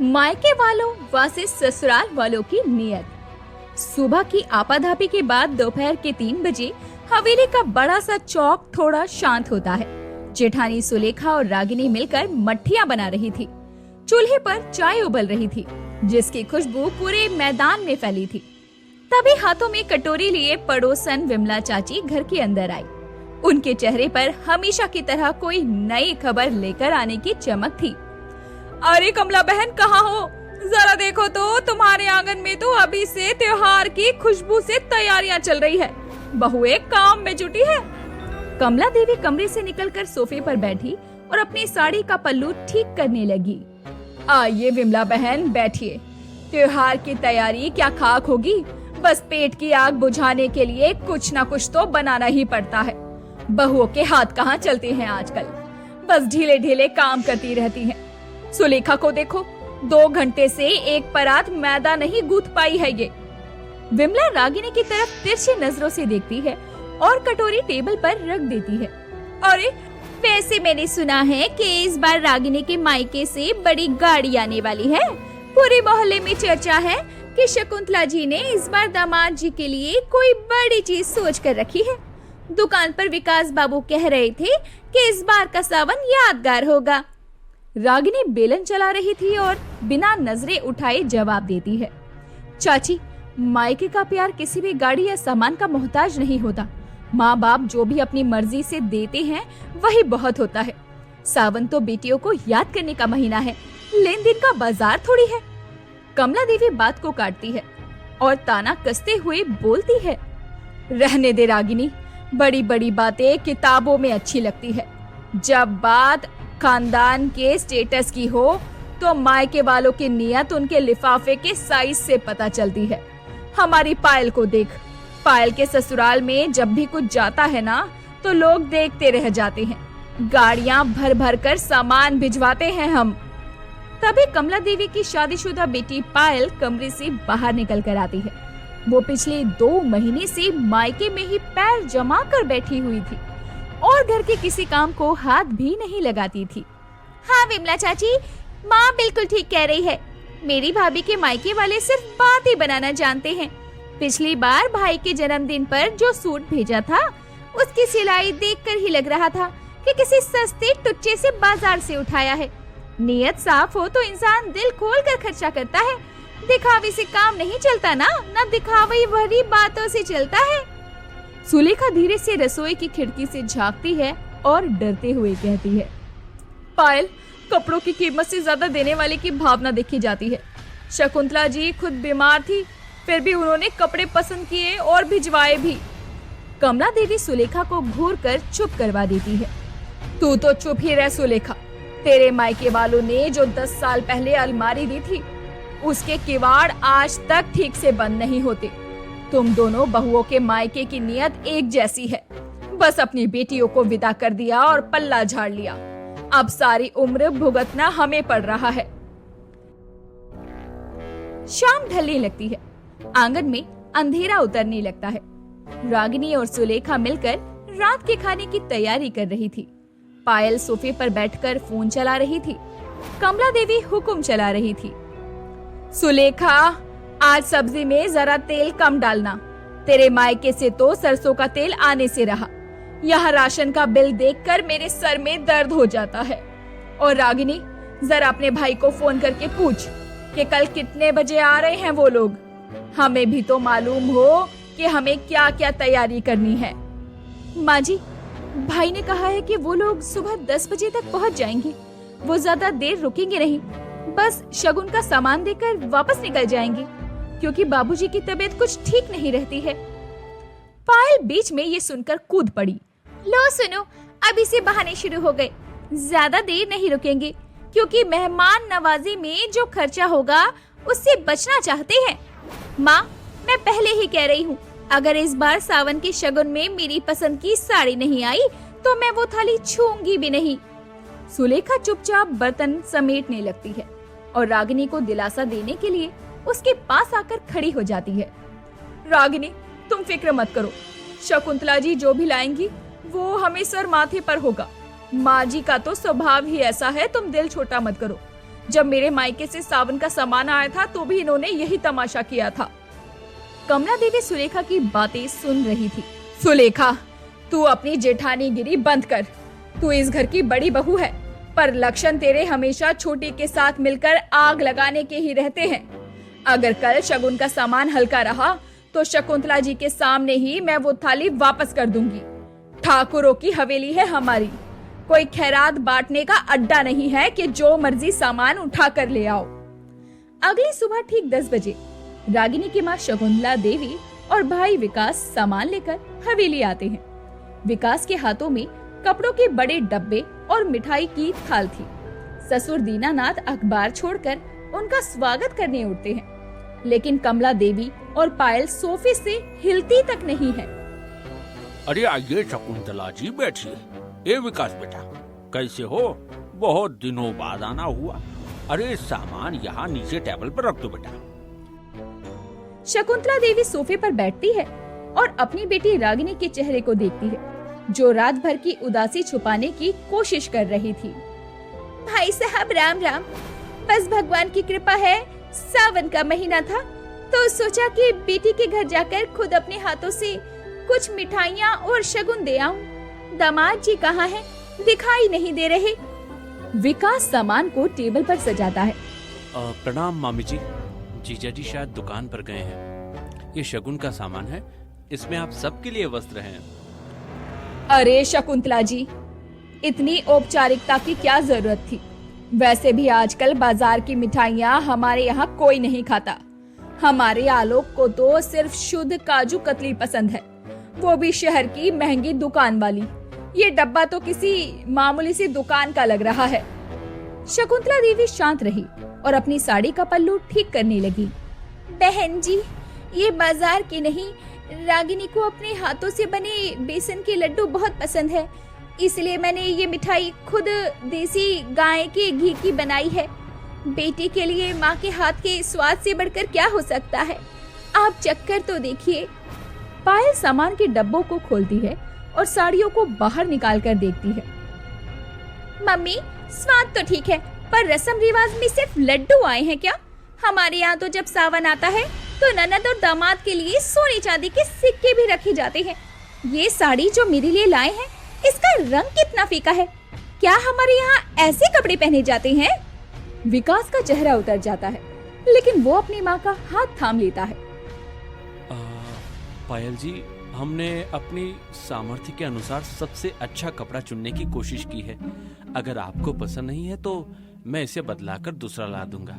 मायके वालों वर्सेस ससुराल वालों की नियत। सुबह की आपाधापी के बाद दोपहर के 3 बजे हवेली का बड़ा सा चौक थोड़ा शांत होता है। जेठानी सुलेखा और रागिनी मिलकर मट्ठियां बना रही थी। चूल्हे पर चाय उबल रही थी, जिसकी खुशबू पूरे मैदान में फैली थी। तभी हाथों में कटोरी लिए पड़ोसन विमला चाची घर के अंदर आई। उनके चेहरे पर हमेशा की तरह कोई नई खबर लेकर आने की चमक थी। अरे कमला बहन, कहाँ हो? जरा देखो तो, तुम्हारे आंगन में तो अभी से त्योहार की खुशबू से तैयारियां चल रही है। बहू एक काम में जुटी है। कमला देवी कमरे से निकलकर सोफे पर बैठी और अपनी साड़ी का पल्लू ठीक करने लगी। आइए विमला बहन, बैठिए। त्योहार की तैयारी क्या खाक होगी? बस पेट की आग बुझाने के लिए कुछ ना कुछ तो बनाना ही पड़ता है। बहुओं के हाथ कहाँ चलते हैं आजकल, बस ढीले ढीले काम करती रहती हैं। सुलेखा को देखो, 2 घंटे से एक परात मैदा नहीं गूंथ पाई है ये। विमला रागिनी की तरफ तिरछी नजरों से देखती है और कटोरी टेबल पर रख देती है। अरे वैसे मैंने सुना है कि इस बार रागिनी के मायके से बड़ी गाड़ी आने वाली है। पूरे मोहल्ले में चर्चा है कि शकुंतला जी ने इस बार दामाद जी के लिए कोई बड़ी चीज सोच कर रखी है। दुकान पर विकास बाबू कह रहे थे कि इस बार का सावन यादगार होगा। रागिनी बेलन चला रही थी और बिना नजरें उठाए जवाब देती है। चाची, मायके का प्यार किसी भी गाड़ी या सामान का मोहताज नहीं होता। माँ बाप जो भी अपनी मर्जी से देते हैं वही बहुत होता है। सावन तो बेटियों को याद करने का महीना है, लेन देन का बाजार थोड़ी है। कमला देवी बात को काटती है और ताना कसते हुए बोलती है, रहने दे रागिनी, बड़ी बड़ी बातें किताबों में अच्छी लगती है। जब बात खानदान के स्टेटस की हो तो मायके वालों की नियत उनके लिफाफे के साइज से पता चलती है। हमारी पायल को देख, पायल के ससुराल में जब भी कुछ जाता है ना तो लोग देखते रह जाते हैं। गाड़ियां भर भर कर सामान भिजवाते हैं हम। तभी कमला देवी की शादीशुदा बेटी पायल कमरे से बाहर निकल कर आती है। वो पिछले 2 महीने से मायके में ही पैर जमा कर बैठी हुई थी और घर के किसी काम को हाथ भी नहीं लगाती थी। हाँ विमला चाची, माँ बिल्कुल ठीक कह रही है। मेरी भाभी के मायके वाले सिर्फ बात ही बनाना जानते हैं। पिछली बार भाई के जन्मदिन पर जो सूट भेजा था, उसकी सिलाई देखकर ही लग रहा था कि किसी सस्ते टुच्चे से बाजार से उठाया है। नियत साफ हो तो इंसान दिल खोल कर खर्चा करता है। दिखावे से काम नहीं चलता ना दिखावे भरी बातों से चलता है। सुलेखा धीरे से रसोई की खिड़की से झांकती है और डरते हुए कहती है, पायल, कपड़ों की कीमत से ज्यादा देने वाले की भावना देखी जाती है। शकुंतला जी खुद बीमार थी, फिर भी उन्होंने कपड़े पसंद किए और भिजवाए भी। कमला देवी सुलेखा को घूर कर चुप करवा देती है। तू तो चुप ही रह सुलेखा। तेरे मायके वालों ने जो 10 साल पहले अलमारी दी थी, उसके किवाड़ आज तक ठीक से बंद नहीं होते। तुम दोनों बहुओं के मायके की नियत एक जैसी है। बस अपनी बेटियों को विदा कर दिया और पल्ला झाड़ लिया। अब सारी उम्र भुगतना हमें पड़ रहा है। शाम ढलने लगती है। आंगन में अंधेरा उतरने लगता है। रागिनी और सुलेखा मिलकर रात के खाने की तैयारी कर रही थी। पायल सोफे पर बैठकर फोन चला रही थी। कमला देवी हुक्म चला रही थी, सुलेखा, आज सब्जी में जरा तेल कम डालना। तेरे मायके से तो सरसों का तेल आने से रहा। यहाँ राशन का बिल देखकर मेरे सर में दर्द हो जाता है। और रागिनी, जरा अपने भाई को फोन करके पूछ कि कल कितने बजे आ रहे हैं वो लोग। हमें भी तो मालूम हो कि हमें क्या क्या तैयारी करनी है। माँ जी, भाई ने कहा है कि वो लोग सुबह 10 बजे तक पहुँच जाएंगे। वो ज्यादा देर रुकेंगे नहीं, बस शगुन का सामान देकर वापस निकल जाएंगे, क्योंकि बाबूजी की तबीयत कुछ ठीक नहीं रहती है। पायल बीच में ये सुनकर कूद पड़ी। लो सुनो, अभी से बहाने शुरू हो गए। ज्यादा देर नहीं रुकेंगे, क्योंकि मेहमान नवाजी में जो खर्चा होगा उससे बचना चाहते हैं। माँ, मैं पहले ही कह रही हूँ, अगर इस बार सावन के शगुन में मेरी पसंद की साड़ी नहीं आई तो मैं वो थाली छूंगी भी नहीं। सुलेखा चुपचाप बर्तन समेटने लगती है और रागिनी को दिलासा देने के लिए उसके पास आकर खड़ी हो जाती है। रागिनी, तुम फिक्र मत करो। शकुंतला जी जो भी लाएंगी वो हमें सर माथे पर होगा। माँ जी का तो स्वभाव ही ऐसा है, तुम दिल छोटा मत करो। जब मेरे मायके से सावन का सामान आया था तो भी इन्होंने यही तमाशा किया था। कमला देवी सुलेखा की बातें सुन रही थी। सुलेखा, तू अपनी जेठानीगिरी बंद कर। तू इस घर की बड़ी बहू है, पर लक्षण तेरे हमेशा छोटी के साथ मिलकर आग लगाने के ही रहते हैं। अगर कल शगुन का सामान हल्का रहा तो शकुंतला जी के सामने ही मैं वो थाली वापस कर दूंगी। ठाकुरों की हवेली है हमारी, कोई खैरात बांटने का अड्डा नहीं है कि जो मर्जी सामान उठा कर ले आओ। अगली सुबह ठीक 10 बजे रागिनी की माँ शकुंतला देवी और भाई विकास सामान लेकर हवेली आते हैं। विकास के हाथों में कपड़ों के बड़े डब्बे और मिठाई की थाल थी। ससुर दीनानाथ अखबार छोड़कर उनका स्वागत करने उठते हैं, लेकिन कमला देवी और पायल सोफे से हिलती तक नहीं है। अरे आइए शकुंतला जी, बैठिए। ए विकास बेटा, कैसे हो? बहुत दिनों बाद आना हुआ। अरे सामान यहाँ नीचे टेबल पर रख दो बेटा। शकुंतला देवी सोफे पर बैठती है और अपनी बेटी रागिनी के चेहरे को देखती है, जो रात भर की उदासी छुपाने की कोशिश कर रही थी। भाई साहब राम राम। बस भगवान की कृपा है, सावन का महीना था तो सोचा कि बेटी के घर जाकर खुद अपने हाथों से कुछ मिठाइयाँ और शगुन दे आऊं। दामाद जी कहाँ हैं? दिखाई नहीं दे रहे। विकास सामान को टेबल पर सजाता है। प्रणाम मामी जी। जीजा जी शायद दुकान पर गए हैं। ये शगुन का सामान है, इसमें आप सबके लिए वस्त्र हैं। अरे शकुंतला जी, इतनी औपचारिकता की क्या जरूरत थी? वैसे भी आजकल बाजार की मिठाइयाँ हमारे यहाँ कोई नहीं खाता। हमारे आलोक को तो सिर्फ शुद्ध काजू कतली पसंद है, वो भी शहर की महंगी दुकान वाली। ये डब्बा तो किसी मामूली सी दुकान का लग रहा है। शकुंतला देवी शांत रही और अपनी साड़ी का पल्लू ठीक करने लगी। बहन जी, ये बाजार के नहीं, रागिनी को अपने हाथों से बने बेसन के लड्डू बहुत पसंद है, इसलिए मैंने ये मिठाई खुद देसी गाय के घी की बनाई है। बेटी के लिए माँ के हाथ के स्वाद से बढ़कर क्या हो सकता है? आप चक्कर तो देखिए। पायल सामान के डब्बों को खोलती है और साड़ियों को बाहर निकाल कर देखती है। मम्मी, स्वाद तो ठीक है, पर रस्म रिवाज में सिर्फ लड्डू आए हैं क्या? हमारे यहाँ तो जब सावन आता है तो ननद और दामाद के लिए सोने चांदी के सिक्के भी रखे जाते हैं। ये साड़ी जो मेरे लिए लाए हैं, इसका रंग कितना फीका है। क्या हमारे यहाँ ऐसे कपड़े पहने जाते हैं? विकास का चेहरा उतर जाता है, लेकिन वो अपनी माँ का हाथ थाम लेता है। पायल जी, हमने अपनी सामर्थ्य के अनुसार सबसे अच्छा कपड़ा चुनने की कोशिश की है। अगर आपको पसंद नहीं है तो मैं इसे बदलाकर दूसरा ला दूंगा।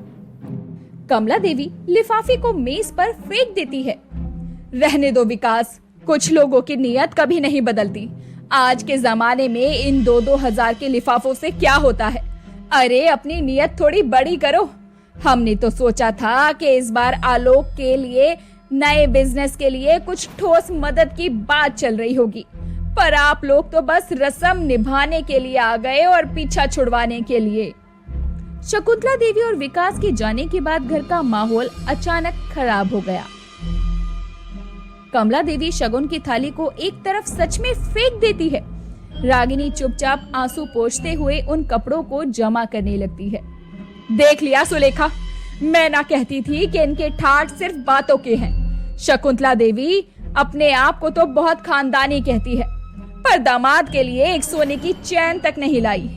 कमला देवी लिफाफे को मेज पर फेंक देती है। रहने दो विकास, कुछ लोगों की नीयत कभी नहीं बदलती। आज के जमाने में इन 2-2 हजार के लिफाफों से क्या होता है? अरे अपनी नीयत थोड़ी बड़ी करो। हमने तो सोचा था कि इस बार आलोक के लिए नए बिजनेस के लिए कुछ ठोस मदद की बात चल रही होगी, पर आप लोग तो बस रस्म निभाने के लिए आ गए और पीछा छुड़वाने के लिए। शकुंतला देवी और विकास के जाने के बाद घर का माहौल अचानक खराब हो गया। कमला देवी शगुन की थाली को एक तरफ सच में फेंक देती है। रागिनी चुपचाप आंसू पोंछते हुए उन कपड़ों को जमा करने लगती है। देख लिया सुलेखा, मैं ना कहती थी कि इनके ठाठ सिर्फ बातों के हैं। शकुंतला देवी अपने आप को तो बहुत खानदानी कहती है, पर दामाद के लिए एक सोने की चैन तक नहीं लाई।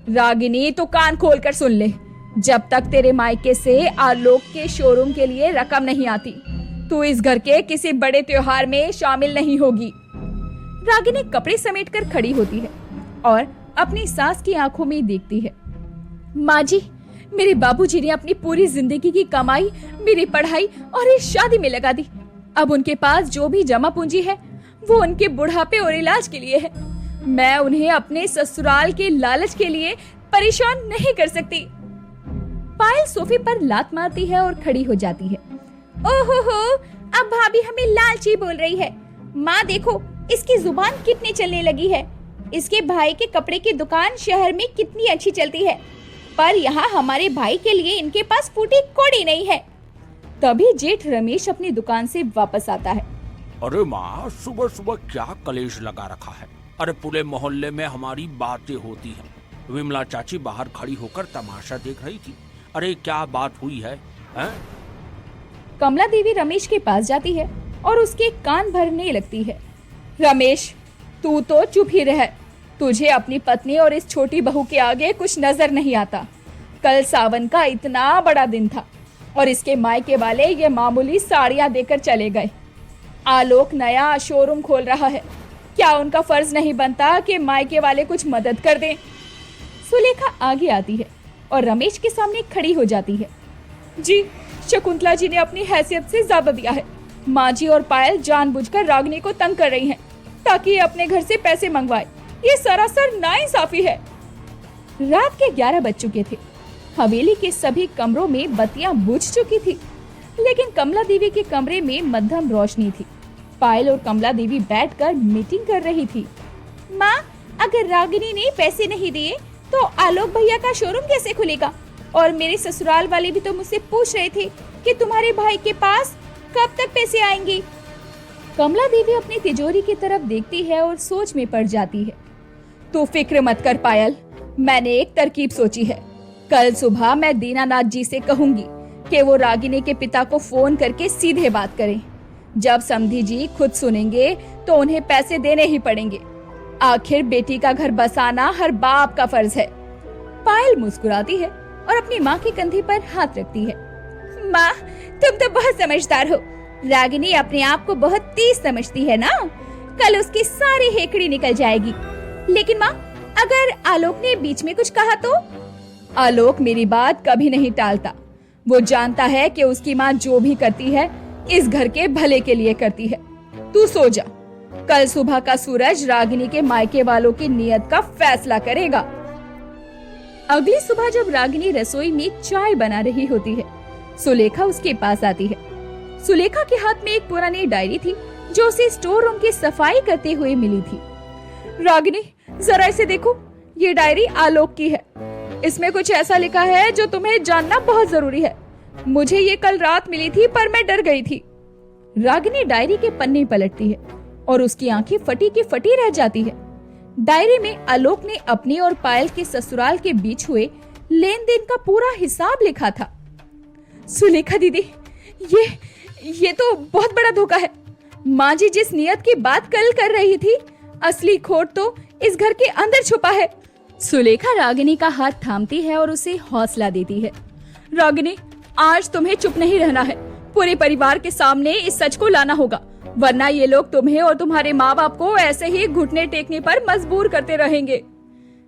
रागिनी तो कान खोलकर सुन ले, जब तक तेरे मायके से आलोक के शोरूम के लिए रकम नहीं आती, तू इस घर के किसी बड़े त्योहार में शामिल नहीं होगी। रागिनी कपड़े समेटकर खड़ी होती है और अपनी सास की आंखों में देखती है। माँ जी, मेरे बाबूजी ने अपनी पूरी जिंदगी की कमाई मेरी पढ़ाई और इस शादी में लगा दी। अब उनके पास जो भी जमा पूंजी है वो उनके बुढ़ापे और इलाज के लिए है। मैं उन्हें अपने ससुराल के लालच के लिए परेशान नहीं कर सकती। पायल सोफे पर लात मारती है और खड़ी हो जाती है। ओहो, अब भाभी हमें लालची बोल रही है। माँ देखो, इसकी जुबान कितनी चलने लगी है। इसके भाई के कपड़े की दुकान शहर में कितनी अच्छी चलती है, पर यहाँ हमारे भाई के लिए इनके पास फूटी कौड़ी नहीं है। तभी जेठ रमेश अपनी दुकान से वापस आता है। अरे माँ, सुबह सुबह क्या कलेश लगा रखा है? अरे पूरे मोहल्ले में हमारी बातें होती हैं। विमला चाची बाहर खड़ी होकर तमाशा देख रही थी। अरे क्या बात हुई है, हैं? कमला देवी रमेश के पास जाती है और उसके कान भरने लगती है। रमेश, तू तो चुप ही रह। तुझे अपनी पत्नी और इस छोटी बहू के आगे कुछ नजर नहीं आता। कल सावन का इतना बड़ा दिन था और इसके मायके वाले ये मामूली साड़ियां देकर चले गए। आलोक नया शोरूम खोल रहा है, क्या उनका फर्ज नहीं बनता कि मायके वाले कुछ मदद कर दें? सुलेखा आगे आती है और रमेश के सामने खड़ी हो जाती है। जी, शकुंतला जी ने अपनी हैसियत से ज्यादा दिया है। माँ जी और पायल जानबूझकर रागिनी को तंग कर रही हैं ताकि ये अपने घर से पैसे मंगवाए। ये सरासर नाइंसाफी है। रात के 11 बज चुके थे। हवेली के सभी कमरों में बत्तियां बुझ चुकी थी, लेकिन कमला देवी के कमरे में मध्यम रोशनी थी। पायल और कमला देवी बैठकर मीटिंग कर रही थी। माँ, अगर रागिनी ने पैसे नहीं दिए तो आलोक भैया का शोरूम कैसे खुलेगा? और मेरे ससुराल वाले भी तो मुझसे पूछ रहे थे कि तुम्हारे भाई के पास कब तक पैसे आएंगे। कमला देवी अपनी तिजोरी की तरफ देखती है और सोच में पड़ जाती है। तू फिक्र मत कर पायल, मैंने एक तरकीब सोची है। कल सुबह मैं दीनानाथ जी से कहूंगी कि वो रागिनी के पिता को फोन करके सीधे बात करें। जब समधी जी खुद सुनेंगे तो उन्हें पैसे देने ही पड़ेंगे। आखिर बेटी का घर बसाना हर बाप का फर्ज है। पायल मुस्कुराती है और अपनी माँ के कंधे पर हाथ रखती है। माँ, तुम तो बहुत समझदार हो। रागिनी अपने आप को बहुत तेज समझती है ना। कल उसकी सारी हेकड़ी निकल जाएगी। लेकिन माँ, अगर आलोक ने बीच में कुछ कहा तो? आलोक मेरी बात कभी नहीं टालता। वो जानता है कि उसकी माँ जो भी करती है इस घर के भले के लिए करती है। तू सो जा। कल सुबह का सूरज रागिनी के मायके वालों की नीयत का फैसला करेगा। अगली सुबह जब रागिनी रसोई में चाय बना रही होती है, सुलेखा उसके पास आती है। सुलेखा के हाथ में एक पुरानी डायरी थी जो उसे स्टोर रूम की सफाई करते हुए मिली थी। रागिनी, जरा इसे देखो। ये डायरी आलोक की है। इसमें कुछ ऐसा लिखा है जो तुम्हें जानना बहुत जरूरी है। मुझे ये कल रात मिली थी पर मैं डर गई थी। रागिनी डायरी के पन्ने पलटती है और उसकी आंखें फटी की फटी रह जाती है। डायरी में आलोक ने अपने और पायल के ससुराल के बीच हुए लेन देन का पूरा हिसाब लिखा था। सुलेखा दीदी, ये तो बहुत बड़ा धोखा है। माँ जी जिस नियत की बात कल कर रही थी, असली खोट तो इस घर के अंदर छुपा है। सुलेखा रागिनी का हाथ थामती है और उसे हौसला देती है। रागिनी, आज तुम्हें चुप नहीं रहना है। पूरे परिवार के सामने इस सच को लाना होगा, वरना ये लोग तुम्हें और तुम्हारे माँ बाप को ऐसे ही घुटने टेकने पर मजबूर करते रहेंगे।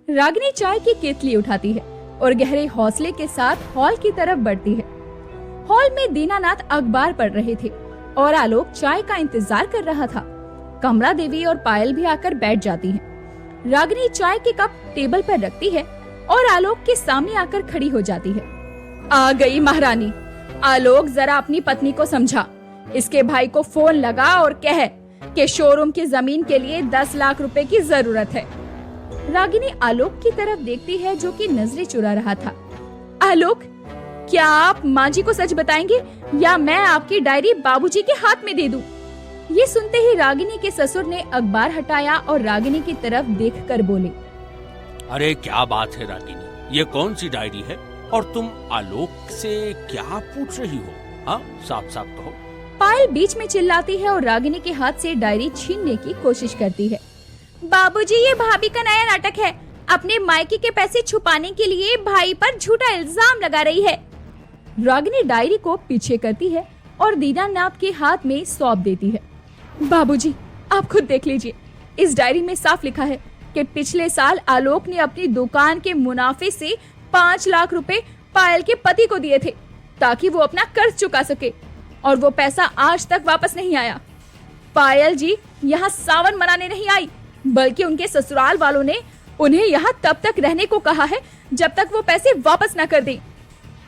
रागिनी चाय की केतली उठाती है और गहरे हौसले के साथ हॉल की तरफ बढ़ती है। हॉल में दीनानाथ अखबार पढ़ रहे थे और आलोक चाय का इंतजार कर रहा था। कमला देवी और पायल भी आकर बैठ जाती हैं। रागिनी चाय के कप टेबल पर रखती है और आलोक के सामने आकर खड़ी हो जाती है। आ गई महारानी। आलोक, जरा अपनी पत्नी को समझा। इसके भाई को फोन लगा और कह कि शोरूम की जमीन के लिए 10 लाख रुपए की जरूरत है। रागिनी आलोक की तरफ देखती है जो कि नजरें चुरा रहा था। आलोक, क्या आप माँ जी को सच बताएंगे या मैं आपकी डायरी बाबूजी के हाथ में दे दूं? ये सुनते ही रागिनी के ससुर ने अखबार हटाया और रागिनी की तरफ देखकर बोले। अरे क्या बात है रागिनी, ये कौन सी डायरी है और तुम आलोक से क्या पूछ रही हो? हाँ, साफ साफ कहो। पायल बीच में चिल्लाती है और रागिनी के हाथ से डायरी छीनने की कोशिश करती है। बाबूजी, ये भाभी का नया नाटक है। अपने मायके के पैसे छुपाने के लिए भाई पर झूठा इल्जाम लगा रही है। रागिनी डायरी को पीछे करती है और दीनानाथ के हाथ में सौंप देती है। बाबूजी, आप खुद देख लीजिए। इस डायरी में साफ लिखा है कि पिछले साल आलोक ने अपनी दुकान के मुनाफे से 5 लाख रुपए पायल के पति को दिए थे ताकि वो अपना कर्ज चुका सके, और वो पैसा आज तक वापस नहीं आया। पायल जी यहाँ सावन मनाने नहीं आई, बल्कि उनके ससुराल वालों ने उन्हें यहाँ तब तक रहने को कहा है जब तक वो पैसे वापस न कर दें।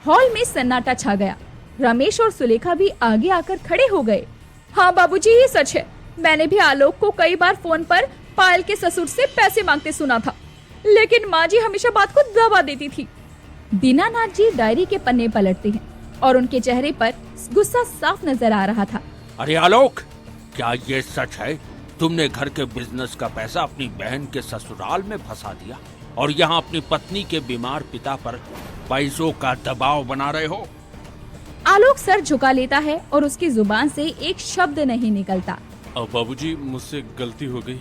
हॉल में सन्नाटा छा गया। रमेश और सुलेखा भी आगे आकर खड़े हो गए। हाँ बाबूजी, ये सच है। मैंने भी आलोक को कई बार फोन पर पायल के ससुर से पैसे मांगते सुना था, लेकिन माँ जी हमेशा बात को दबा देती थी। दीनानाथ जी डायरी के पन्ने पलटते हैं और उनके चेहरे पर गुस्सा साफ नजर आ रहा था। अरे आलोक, क्या ये सच है? तुमने घर के बिजनेस का पैसा अपनी बहन के ससुराल में फंसा दिया और यहाँ अपनी पत्नी के बीमार पिता पर पैसों का दबाव बना रहे हो। आलोक सर झुका लेता है और उसकी जुबान से एक शब्द नहीं निकलता। अब बाबूजी, मुझसे गलती हो गई।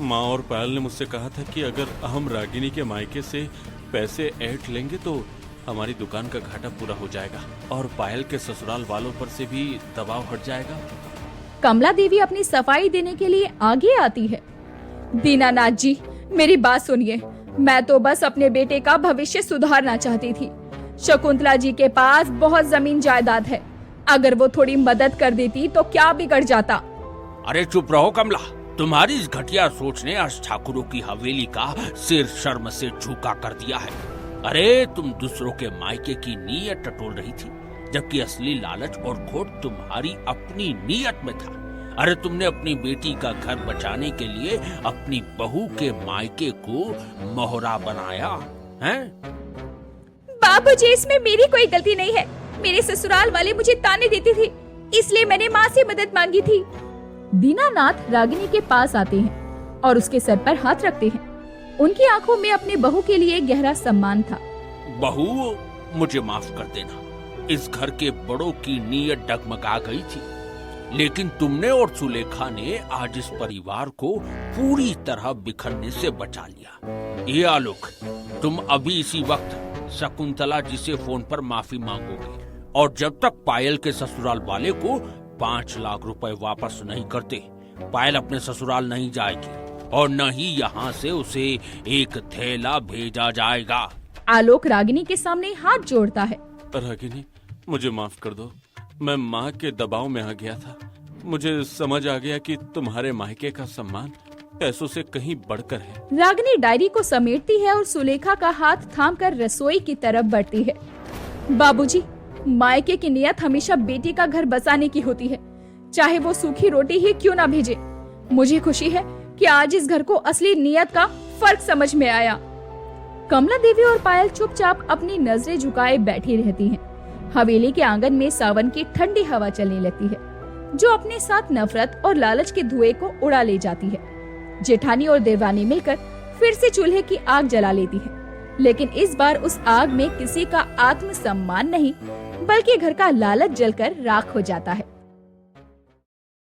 माँ और पायल ने मुझसे कहा था कि अगर हम रागिनी के मायके से पैसे ऐंठ लेंगे तो हमारी दुकान का घाटा पूरा हो जाएगा और पायल के ससुराल वालों पर से भी दबाव हट जाएगा। कमला देवी अपनी सफाई देने के लिए आगे आती है। दीनानाथ जी, मेरी बात सुनिए। मैं तो बस अपने बेटे का भविष्य सुधारना चाहती थी। शकुंतला जी के पास बहुत जमीन जायदाद है। अगर वो थोड़ी मदद कर देती तो क्या बिगड़ जाता। अरे चुप रहो कमला, तुम्हारी इस घटिया सोच ने आज ठाकुरों की हवेली का सिर शर्म से झुका कर दिया है। अरे तुम दूसरों के मायके की नीयत टटोल रही थी, जबकि असली लालच और खोट तुम्हारी अपनी नीयत में था। अरे तुमने अपनी बेटी का घर बचाने के लिए अपनी बहू के मायके को मोहरा बनाया है। बाबूजी, इसमें मेरी कोई गलती नहीं है। मेरे ससुराल वाले मुझे ताने देते थे, इसलिए मैंने माँ से मदद मांगी थी। दीनानाथ रागिनी के पास आते हैं और उसके सर पर हाथ रखते हैं। उनकी आंखों में अपने बहू के लिए गहरा सम्मान था। बहू, मुझे माफ कर देना। इस घर के बड़ों की नीयत डगमगा गई थी, लेकिन तुमने और सुलेखा ने आज इस परिवार को पूरी तरह बिखरने से बचा लिया। ये आलोक, तुम अभी इसी वक्त शकुंतला जी से फोन पर माफी मांगोगे, और जब तक पायल के ससुराल वाले को 5 लाख रुपए वापस नहीं करते, पायल अपने ससुराल नहीं जाएगी और न ही यहाँ से उसे एक थैला भेजा जाएगा। आलोक रागिनी के सामने हाथ जोड़ता है। रागिनी, मुझे माफ कर दो। मैं माँ के दबाव में आ गया था। मुझे समझ आ गया कि तुम्हारे मायके का सम्मान पैसों से कहीं बढ़कर है। रागिनी डायरी को समेटती है और सुलेखा का हाथ थामकर रसोई की तरफ बढ़ती है। बाबूजी, मायके की नियत हमेशा बेटी का घर बसाने की होती है, चाहे वो सूखी रोटी ही क्यों ना भेजे। मुझे खुशी है कि आज इस घर को असली नियत का फर्क समझ में आया। कमला देवी और पायल चुपचाप अपनी नजरें झुकाए बैठी रहती हैं। हवेली के आंगन में सावन की ठंडी हवा चलने लगती है, जो अपने साथ नफरत और लालच के धुएं को उड़ा ले जाती है। जेठानी और देवरानी मिलकर फिर से चूल्हे की आग जला लेती है, लेकिन इस बार उस आग में किसी का आत्मसम्मान नहीं, बल्कि घर का लालच जलकर राख हो जाता है।